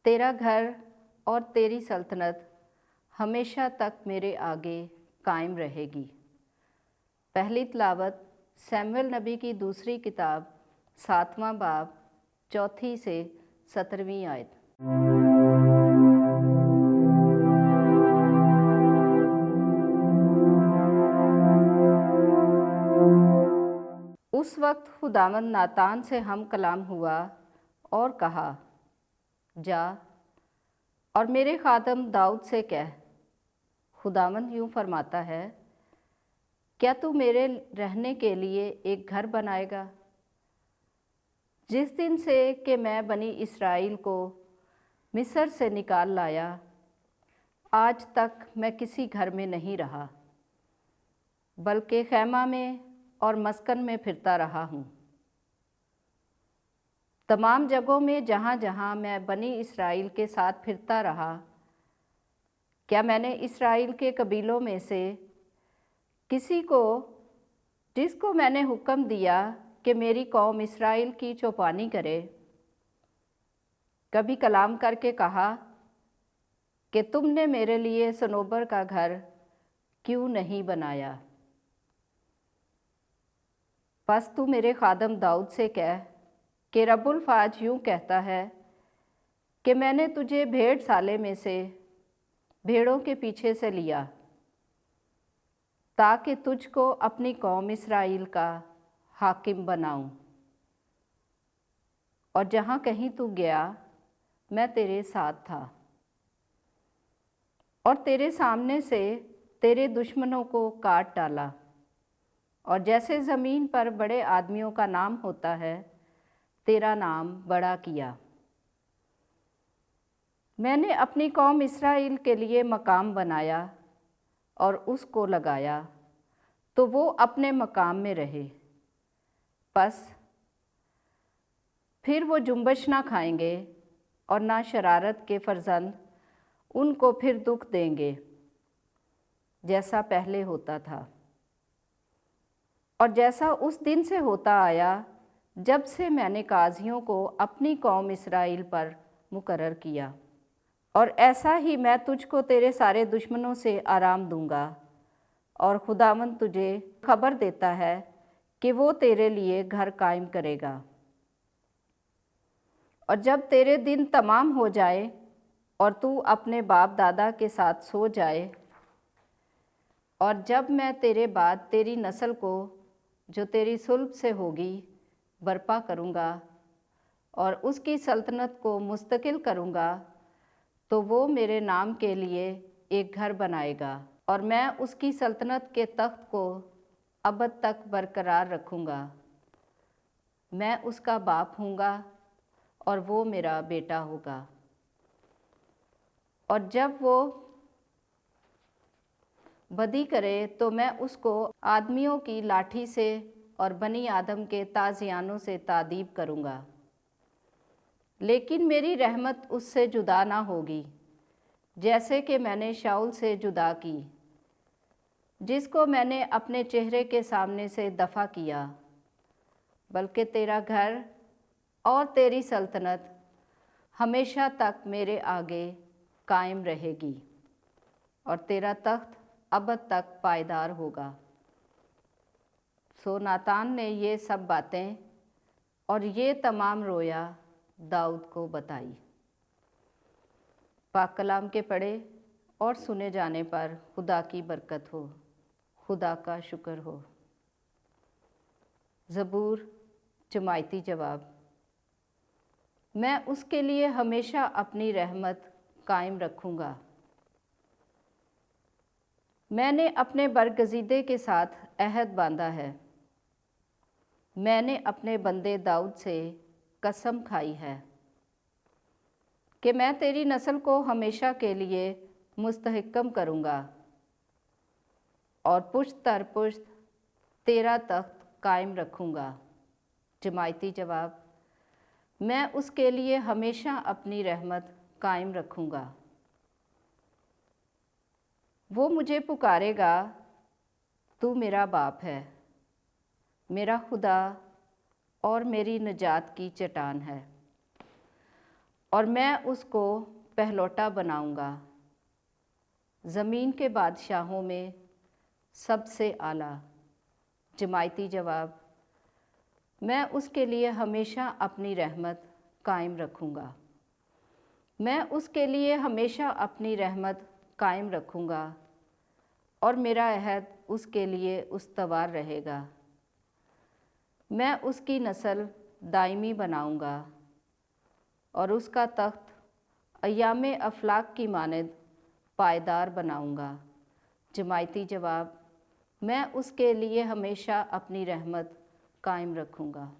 तेरा घर और तेरी सल्तनत हमेशा तक मेरे आगे कायम रहेगी। पहली तिलावत सैमुअल नबी की दूसरी किताब 7वां बाब 4 से 17वीं आयत। उस वक्त खुदावंद नातान से हम कलाम हुआ और कहा, जा और मेरे खादम दाऊद से कह, खुदावंद यूँ फरमाता है, क्या तू मेरे रहने के लिए एक घर बनाएगा? जिस दिन से कि मैं बनी इस्राएल को मिस्र से निकाल लाया, आज तक मैं किसी घर में नहीं रहा, बल्कि खैमा में और मस्कन में फिरता रहा हूँ। तमाम जगहों में जहाँ जहाँ मैं बनी इस्राएल के साथ फिरता रहा, क्या मैंने इस्राएल के कबीलों में से किसी को, जिसको मैंने हुक्म दिया कि मेरी कौम इस्राएल की चौपानी करे, कभी कलाम करके कहा कि तुमने मेरे लिए सनोबर का घर क्यों नहीं बनाया? बस तू मेरे खादम दाऊद से कह कि रब्बुल फ़ाज यूँ कहता है कि मैंने तुझे भेड़ साले में से भेड़ों के पीछे से लिया, ताकि तुझको अपनी कौम इस्राएल का हाकिम बनाऊं। और जहाँ कहीं तू गया, मैं तेरे साथ था और तेरे सामने से तेरे दुश्मनों को काट डाला। और जैसे ज़मीन पर बड़े आदमियों का नाम होता है, तेरा नाम बड़ा किया। मैंने अपनी कौम इस्राएल के लिए मकाम बनाया और उसको लगाया, तो वो अपने मकाम में रहे। बस फिर वो जुम्बश ना खाएंगे और ना शरारत के फर्जंद उनको फिर दुख देंगे, जैसा पहले होता था और जैसा उस दिन से होता आया जब से मैंने काजियों को अपनी कौम इस्राएल पर मुकर्रर किया। और ऐसा ही मैं तुझको तेरे सारे दुश्मनों से आराम दूंगा। और खुदावंद तुझे खबर देता है कि वो तेरे लिए घर कायम करेगा। और जब तेरे दिन तमाम हो जाए और तू अपने बाप दादा के साथ सो जाए, और जब मैं तेरे बाद तेरी नस्ल को, जो तेरी सुल्ब से होगी, बर्पा करूँगा और उसकी सल्तनत को मुस्तकिल करूँगा, तो वो मेरे नाम के लिए एक घर बनाएगा और मैं उसकी सल्तनत के तख्त को अबद तक बरकरार रखूँगा। मैं उसका बाप हूँगा और वो मेरा बेटा होगा। और जब वो बदी करे तो मैं उसको आदमियों की लाठी से और बनी आदम के ताज़ियानों से तादीब करूँगा। लेकिन मेरी रहमत उससे जुदा ना होगी, जैसे कि मैंने शाऊल से जुदा की, जिसको मैंने अपने चेहरे के सामने से दफ़ा किया। बल्कि तेरा घर और तेरी सल्तनत हमेशा तक मेरे आगे कायम रहेगी और तेरा तख्त अबद तक पायदार होगा। सो नातान ने ये सब बातें और ये तमाम रोया दाऊद को बताई। पाक कलाम के पढ़े और सुने जाने पर खुदा की बरकत हो, खुदा का शुक्र हो। ज़बूर जमायती जवाब। मैं उसके लिए हमेशा अपनी रहमत कायम रखूँगा। मैंने अपने बरगज़ीदे के साथ अहद बांधा है। मैंने अपने बंदे दाऊद से कसम खाई है कि मैं तेरी नस्ल को हमेशा के लिए मुस्तहकम करूँगा और पुश्त दर पुश्त तेरा तख्त कायम रखूँगा। जमायती जवाब। मैं उसके लिए हमेशा अपनी रहमत कायम रखूँगा। वो मुझे पुकारेगा, तू मेरा बाप है, मेरा खुदा और मेरी निजात की चट्टान है। और मैं उसको पहलौठा बनाऊंगा, ज़मीन के बादशाहों में सबसे आला। जमायती जवाब, मैं उसके लिए हमेशा अपनी रहमत कायम रखूँगा। मैं उसके लिए हमेशा अपनी रहमत कायम रखूँगा और मेरा अहद उसके लिए उस्तवार रहेगा। मैं उसकी नस्ल दायमी बनाऊँगा और उसका तख्त अय्याम अफलाक की मानद पायदार बनाऊँगा। जमायती जवाब, मैं उसके लिए हमेशा अपनी रहमत कायम रखूँगा।